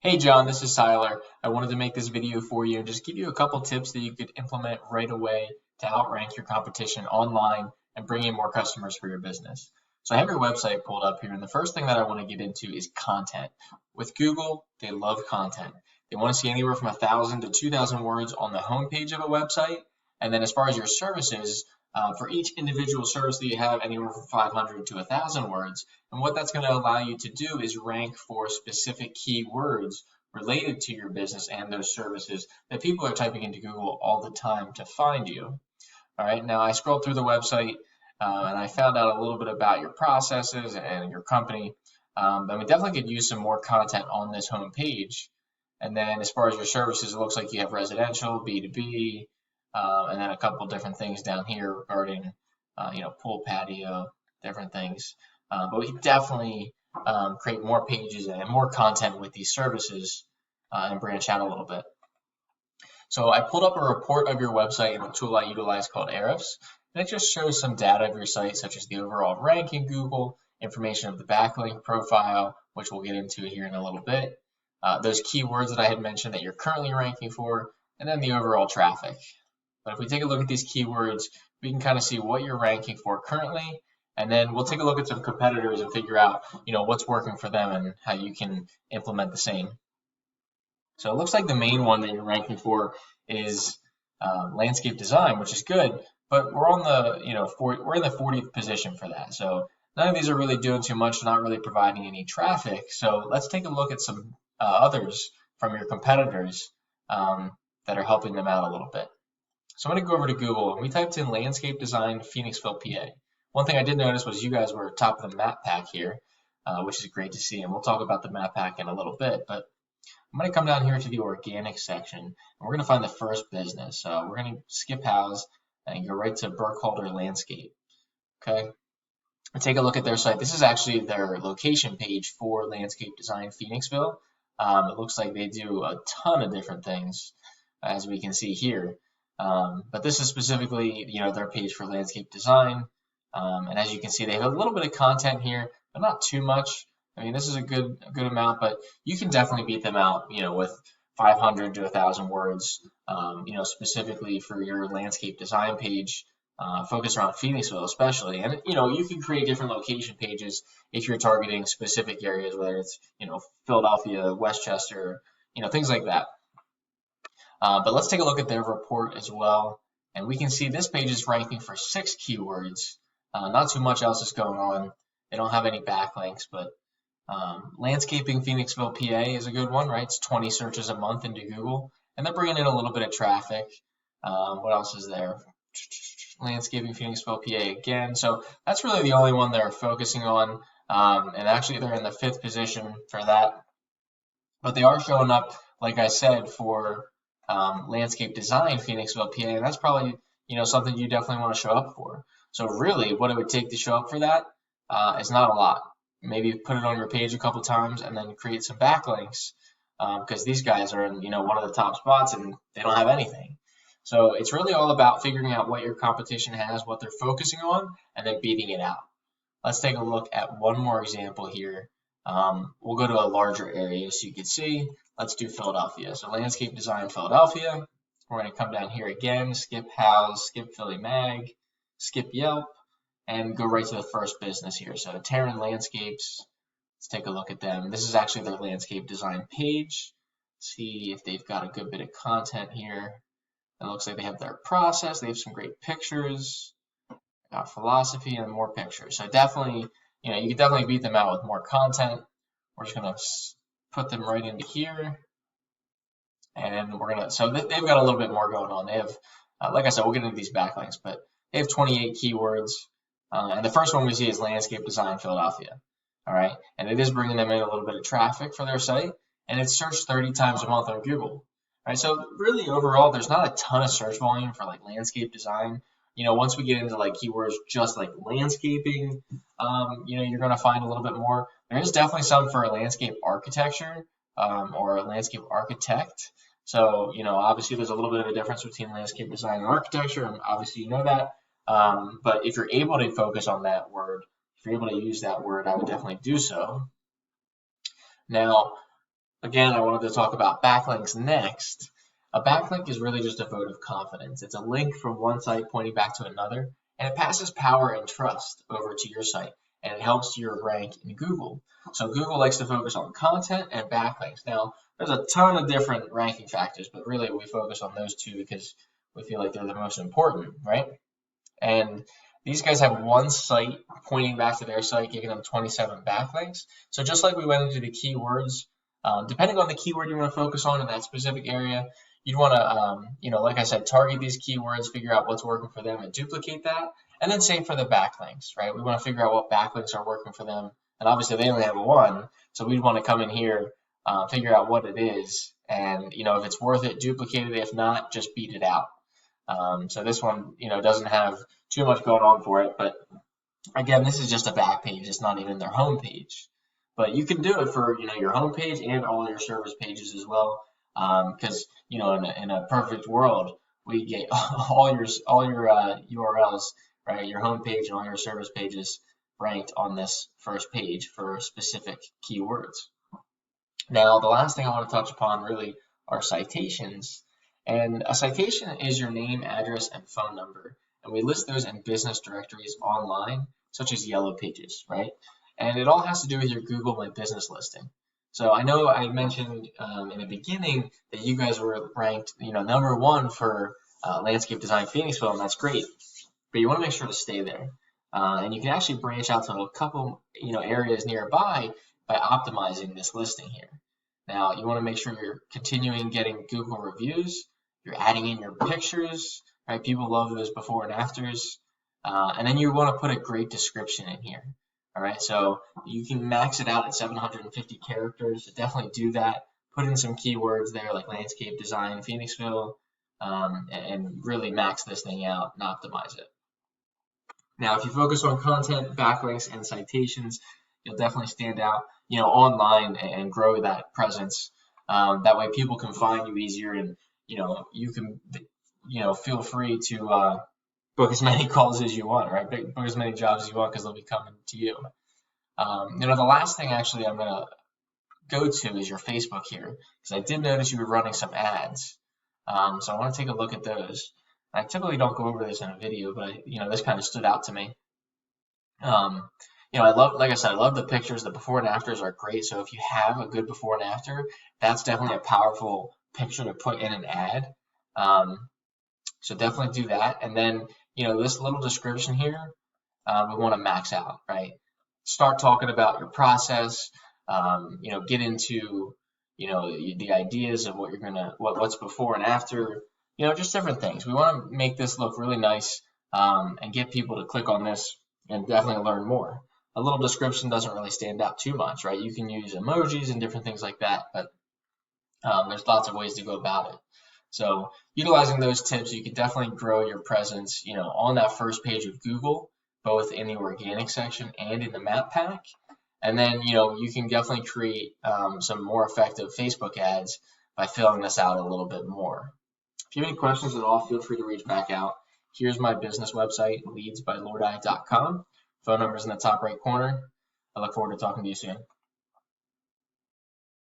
Hey John, this is Tyler. I wanted to make this video for you and just give you a couple tips that you could implement right away to outrank your competition online and bring in more customers for your business. So I have your website pulled up here, and the first thing that I want to get into is content. With Google, they love content. They want to see anywhere from 1,000 to 2,000 words on the homepage of a website. And then as far as your services, for each individual service that you have, anywhere from 500 to 1,000 words. And what that's going to allow you to do is rank for specific keywords related to your business and those services that people are typing into Google all the time to find you. All right, now I scrolled through the website and I found out a little bit about your processes and your company. And we definitely could use some more content on this home page. And then as far as your services, it looks like you have residential, B2B, and then a couple different things down here regarding, pool patio, different things. But we can definitely create more pages and more content with these services and branch out a little bit. So I pulled up a report of your website in a tool I utilize called Ahrefs, and it just shows some data of your site, such as the overall rank in Google, information of the backlink profile, which we'll get into here in a little bit, those keywords that I had mentioned that you're currently ranking for, and then the overall traffic. But if we take a look at these keywords, we can kind of see what you're ranking for currently, and then we'll take a look at some competitors and figure out, what's working for them and how you can implement the same. So it looks like the main one that you're ranking for is landscape design, which is good, but we're on the, we're in the 40th position for that. So none of these are really doing too much, not really providing any traffic. So let's take a look at some others from your competitors that are helping them out a little bit. So I'm going to go over to Google, and we typed in landscape design Phoenixville, PA. One thing I did notice was you guys were top of the map pack here, which is great to see, and we'll talk about the map pack in a little bit. But I'm going to come down here to the organic section, and we're going to find the first business. So we're going to skip house and go right to Burkholder Landscape. Okay, and take a look at their site. This is actually their location page for landscape design Phoenixville. It looks like they do a ton of different things, as we can see here. But this is specifically, their page for landscape design. And as you can see, they have a little bit of content here, but not too much. I mean, this is a good amount, but you can definitely beat them out, with 500 to 1,000 words, specifically for your landscape design page, focused around Phoenixville especially. And, you can create different location pages if you're targeting specific areas, whether it's, Philadelphia, Westchester, things like that. But let's take a look at their report as well. And we can see this page is ranking for 6 keywords. Not too much else is going on. They don't have any backlinks, but landscaping Phoenixville, PA is a good one, right? It's 20 searches a month into Google, and they're bringing in a little bit of traffic. What else is there? Landscaping Phoenixville, PA again. So that's really the only one they're focusing on. And actually, they're in the 5th position for that. But they are showing up, like I said, for landscape design Phoenixville, PA, and that's probably something you definitely want to show up for. So really, what it would take to show up for that is not a lot. Maybe put it on your page a couple times and then create some backlinks, because these guys are in one of the top spots and they don't have anything. So it's really all about figuring out what your competition has, what they're focusing on, and then beating it out. Let's take a look at one more example here. We'll go to a larger area so you can see. Let's do Philadelphia. So landscape design Philadelphia. We're going to come down here again, skip house, skip Philly Mag, skip Yelp, and go right to the first business here. So Terran Landscapes. Let's take a look at them. This is actually their landscape design page. See if they've got a good bit of content here. It looks like they have their process. They have some great pictures, got philosophy, and more pictures. So definitely, you can definitely beat them out with more content. We're just going to put them right into here. And so they've got a little bit more going on. They have, like I said, we'll get into these backlinks, but they have 28 keywords. And the first one we see is landscape design Philadelphia. All right. And it is bringing them in a little bit of traffic for their site. And it's searched 30 times a month on Google. All right. So really overall, there's not a ton of search volume for like landscape design. Once we get into like keywords just like landscaping, you're going to find a little bit more. There is definitely some for landscape architecture or a landscape architect. So, obviously there's a little bit of a difference between landscape design and architecture, and obviously you know that. But if you're able to focus on that word, if you're able to use that word, I would definitely do so. Now, Again, I wanted to talk about backlinks next. A backlink is really just a vote of confidence. It's a link from one site pointing back to another, and it passes power and trust over to your site, and it helps your rank in Google. So Google likes to focus on content and backlinks. Now, there's a ton of different ranking factors, but really we focus on those two because we feel like they're the most important, right? And these guys have one site pointing back to their site, giving them 27 backlinks. So just like we went into the keywords, depending on the keyword you want to focus on in that specific area, you'd want to, like I said, target these keywords, figure out what's working for them and duplicate that. And then same for the backlinks, right? We want to figure out what backlinks are working for them. And obviously they only have one, so we'd want to come in here, figure out what it is. And, if it's worth it, duplicate it. If not, just beat it out. So this one, doesn't have too much going on for it. But again, this is just a back page. It's not even their home page. But you can do it for, your home page and all your service pages as well. Because, in a perfect world, we get all your URLs, right? Your home page and all your service pages ranked on this first page for specific keywords. Now, the last thing I want to touch upon really are citations. And a citation is your name, address, and phone number. And we list those in business directories online, such as Yellow Pages, right? And it all has to do with your Google My Business listing. So I know I mentioned in the beginning that you guys were ranked, number one for landscape design Phoenixville, and that's great. But you want to make sure to stay there. And you can actually branch out to a couple, areas nearby by optimizing this listing here. Now, you want to make sure you're continuing getting Google reviews. You're adding in your pictures, right? People love those before and afters. And then you want to put a great description in here. All right, so you can max it out at 750 characters. So definitely do that. Put in some keywords there like landscape design, Phoenixville, and really max this thing out and optimize it. Now, if you focus on content, backlinks, and citations, you'll definitely stand out, online and grow that presence. That way people can find you easier, and, you can, feel free to book as many calls as you want, right? Book as many jobs as you want because they'll be coming to you. The last thing actually I'm going to go to is your Facebook here, because I did notice you were running some ads. So I want to take a look at those. I typically don't go over this in a video, but this kind of stood out to me. I love the pictures. The before and afters are great. So if you have a good before and after, that's definitely a powerful picture to put in an ad. So definitely do that. And then, this little description here, we want to max out, right? Start talking about your process, get into, the ideas of what you're what's before and after, just different things. We want to make this look really nice, and get people to click on this and definitely learn more. A little description doesn't really stand out too much, right? You can use emojis and different things like that, but there's lots of ways to go about it. So utilizing those tips, you can definitely grow your presence, on that first page of Google, both in the organic section and in the map pack. And then, you can definitely create some more effective Facebook ads by filling this out a little bit more. If you have any questions at all, feel free to reach back out. Here's my business website, leadsbylordi.com. Phone number's in the top right corner. I look forward to talking to you soon.